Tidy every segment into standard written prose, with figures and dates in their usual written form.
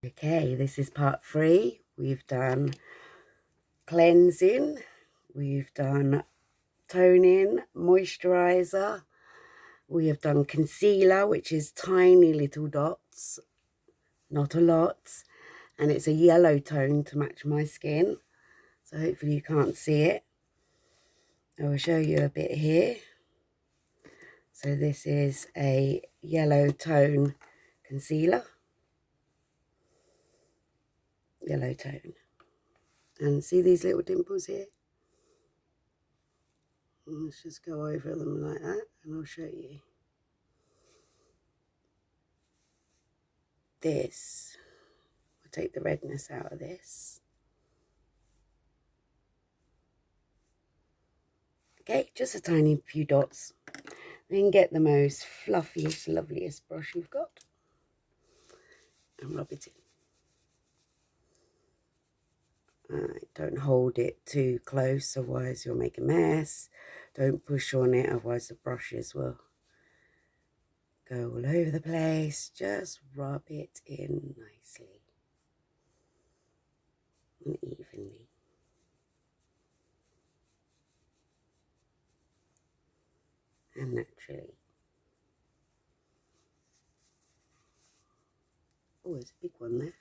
Okay, this is part 3. We've done cleansing, we've done toning, moisturizer, we have done concealer, which is tiny little dots, not a lot, and it's a yellow tone to match my skin, so hopefully you can't see it. I will show you a bit here. So this is a yellow tone concealer, yellow tone, and see these little dimples here? Let's just go over them like that and I'll show you. This, I'll take the redness out of this. Okay, just a tiny few dots. Then get the most fluffiest, loveliest brush you've got and rub it in. Don't hold it too close, otherwise you'll make a mess. Don't push on it, otherwise the brushes will go all over the place. Just rub it in nicely and evenly. And naturally. Oh, there's a big one there.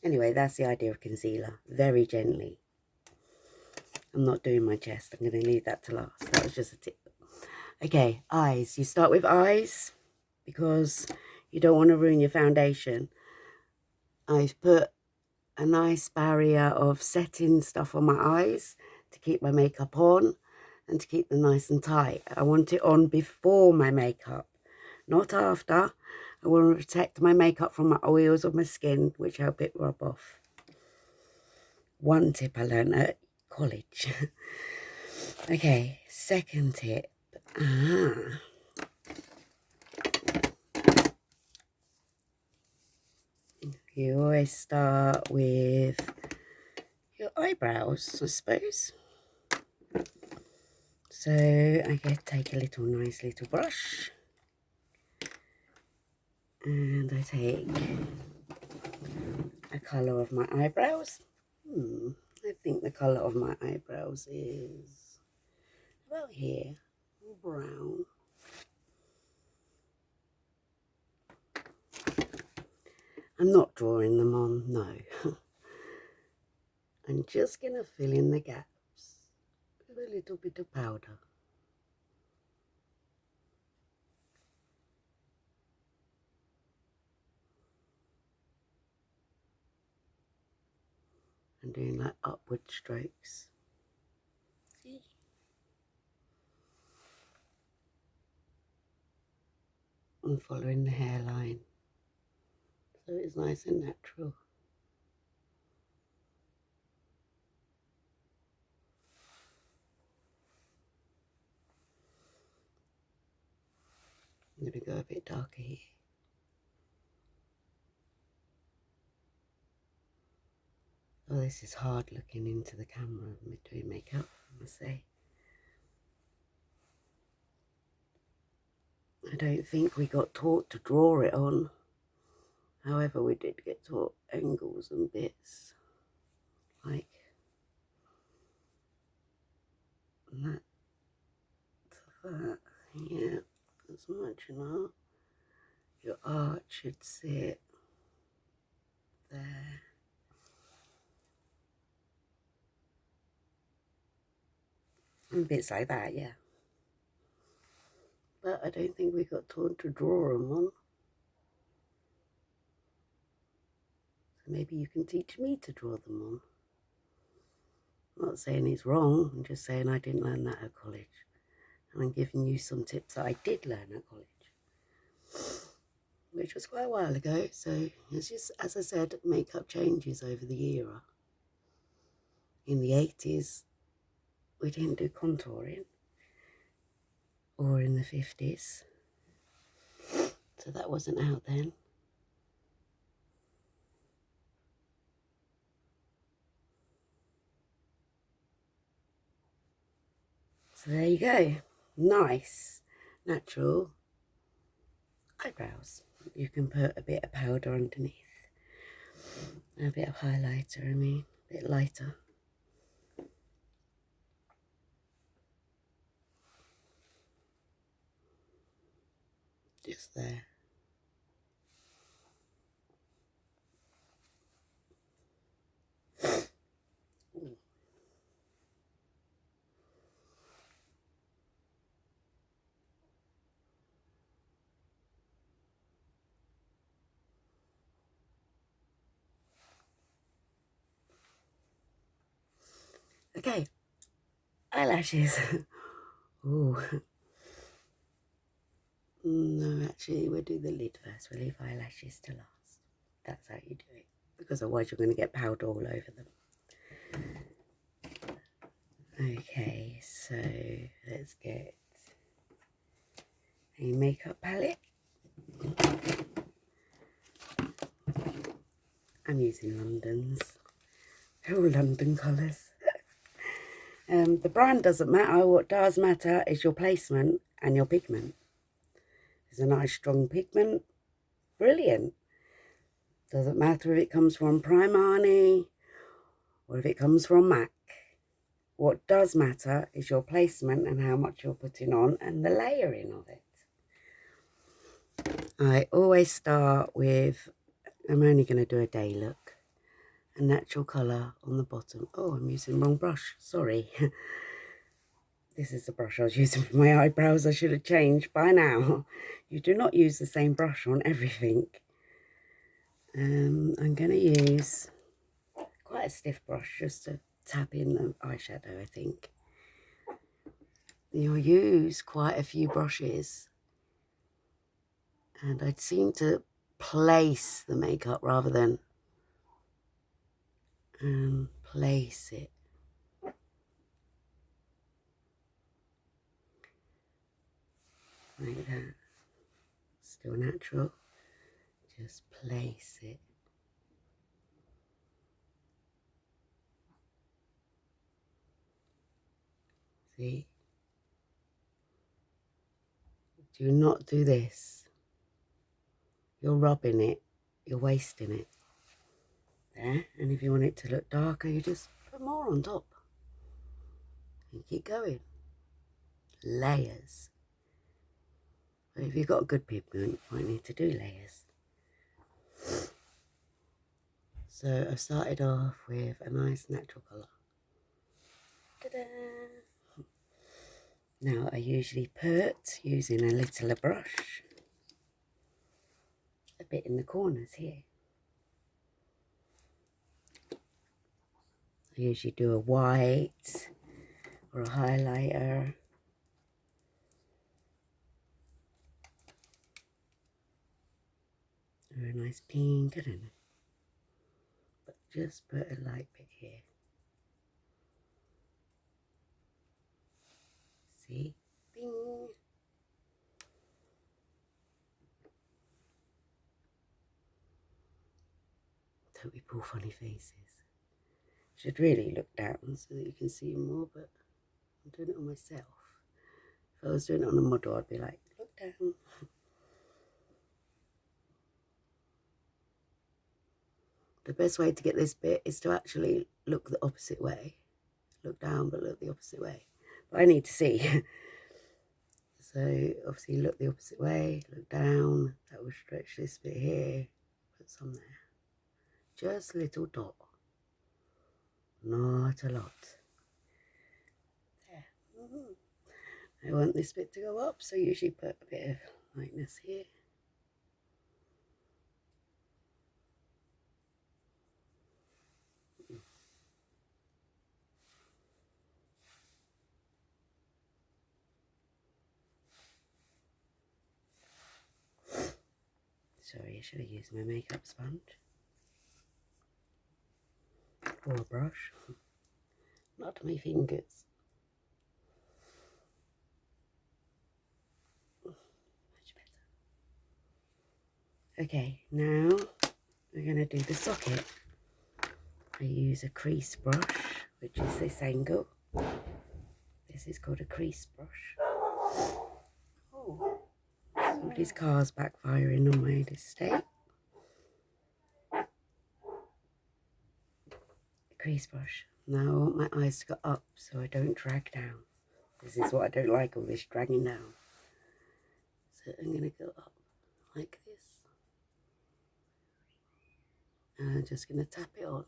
Anyway, that's the idea of concealer. Very gently. I'm not doing my chest. I'm going to leave that to last. That was just a tip. Okay, eyes. You start with eyes because you don't want to ruin your foundation. I've put a nice barrier of setting stuff on my eyes to keep my makeup on and to keep them nice and tight. I want it on before my makeup, not after. I want to protect my makeup from my oils of my skin, which help it rub off. One tip I learned at college. Okay, second tip. You always start with your eyebrows, I suppose. So I take a nice little brush and I take a colour of my eyebrows. I think the colour of my eyebrows is about here, brown. I'm not drawing them on, no. I'm just going to fill in the gaps with a little bit of powder. I'm doing like upward strokes. See? I'm following the hairline, so it's nice and natural. I'm going to go a bit darker here. Oh, this is hard looking into the camera when doing makeup, I must say. I don't think we got taught to draw it on. However, we did get taught angles and bits. Like that to that. Yeah, that's much enough. Your arch should sit there. And bits like that, yeah. But I don't think we got taught to draw them on. So maybe you can teach me to draw them on. I'm not saying it's wrong, I'm just saying I didn't learn that at college. And I'm giving you some tips that I did learn at college, which was quite a while ago. So it's just, as I said, makeup changes over the era. In the 80s, we didn't do contouring, or in the 50s, so that wasn't out then. So there you go, nice natural eyebrows. You can put a bit of powder underneath, a bit of highlighter, a bit lighter. Just there. Okay, eyelashes. Ooh. No, actually, we'll do the lid first. We'll leave eyelashes to last. That's how you do it, because otherwise you're going to get powder all over them. Okay, so let's get a makeup palette. I'm using London's. They're all London colours. The brand doesn't matter. What does matter is your placement and your pigment. It's a nice strong pigment. Brilliant. Doesn't matter if it comes from Primani or if it comes from MAC. What does matter is your placement and how much you're putting on and the layering of it. I always start with, I'm only going to do a day look, a natural colour on the bottom. Oh, I'm using the wrong brush, sorry. This is the brush I was using for my eyebrows. I should have changed by now. You do not use the same brush on everything. I'm going to use quite a stiff brush just to tap in the eyeshadow, I think. You'll use quite a few brushes, and I'd seem to place the makeup rather than place it. Like that. Still natural. Just place it. See? Do not do this. You're robbing it. You're wasting it. There. And if you want it to look darker, you just put more on top. And keep going. Layers. But if you've got a good pigment, you might need to do layers. So I started off with a nice natural colour. Ta-da! Now I usually put, using a littler brush, a bit in the corners here. I usually do a white or a highlighter. Or a nice pink, I don't know. But just put a light bit here. See? Bing! Don't we pull funny faces? Should really look down so that you can see more, but I'm doing it on myself. If I was doing it on a model, I'd be like, look down. The best way to get this bit is to actually look the opposite way. Look down, but look the opposite way. But I need to see. So obviously look the opposite way, look down. That will stretch this bit here. Put some there. Just a little dot. Not a lot. There. I want this bit to go up, so I usually put a bit of lightness here. Sorry, I should have used my makeup sponge. Or a brush. Not my fingers. Okay, now we're going to do the socket. I use a crease brush, which is this angle. This is called a crease brush. Oh, somebody's car's backfiring on my estate. Crease brush. Now I want my eyes to go up so I don't drag down. This is what I don't like, all this dragging down. So I'm going to go up like this. And I'm just going to tap it on.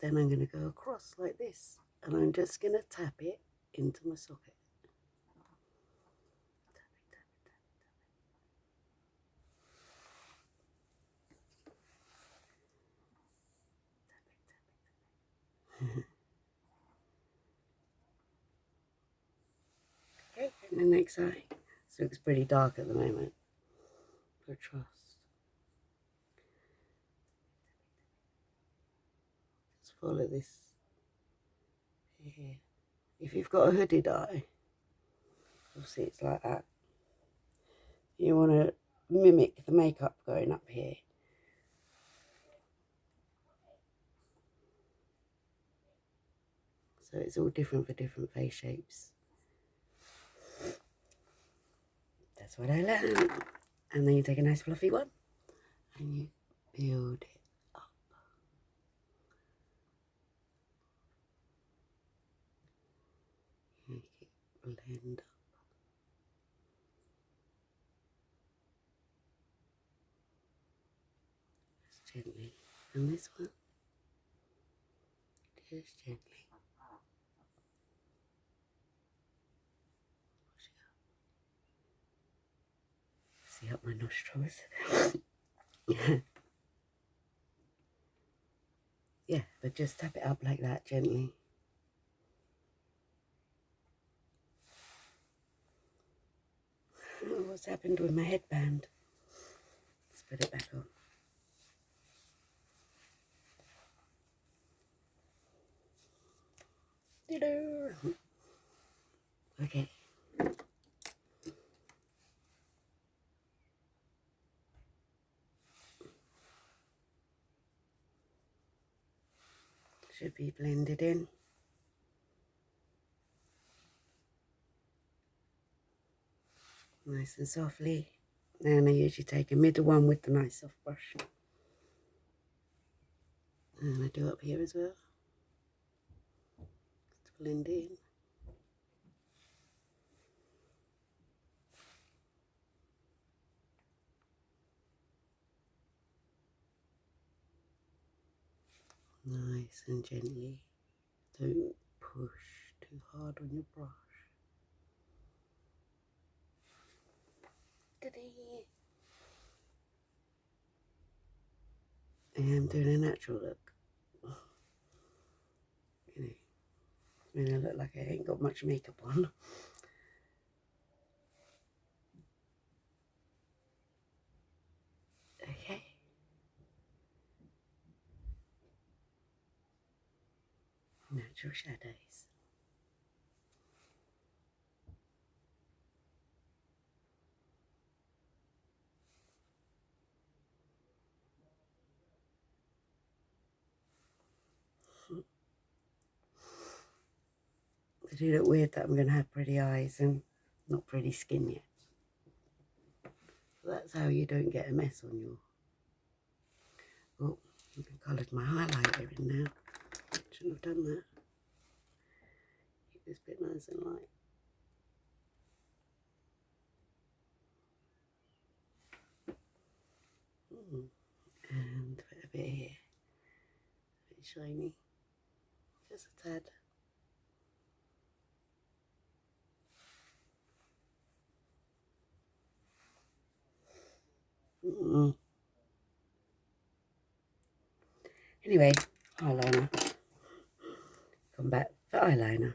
Then I'm going to go across like this. And I'm just going to tap it into my socket. Okay, and the next eye. This looks pretty dark at the moment. For trust. Just follow this here. If you've got a hooded eye, you'll see it's like that. You want to mimic the makeup going up here. So it's all different for different face shapes. That's what I learned. And then you take a nice fluffy one and you build it up. Make it blend up. Just gently. And this one, just gently. See up my nostrils. Yeah, but just tap it up like that gently. Oh, what's happened with my headband? Let's put it back on. Okay. Should be blended in. Nice and softly. And I usually take a middle one with the nice soft brush. And I do up here as well. Just blend it in. Nice and gently. Don't push too hard on your brush. I am doing a natural look. You know, I mean, I look like I ain't got much makeup on. Okay. Natural shadows. I do look weird that I'm going to have pretty eyes and not pretty skin yet. That's how you don't get a mess on your... Oh, I've coloured my highlighter in now. Shouldn't have done that. Keep this bit nice and light. And put a bit here. A bit shiny. Just a tad. Anyway, eyeliner. Come back for eyeliner.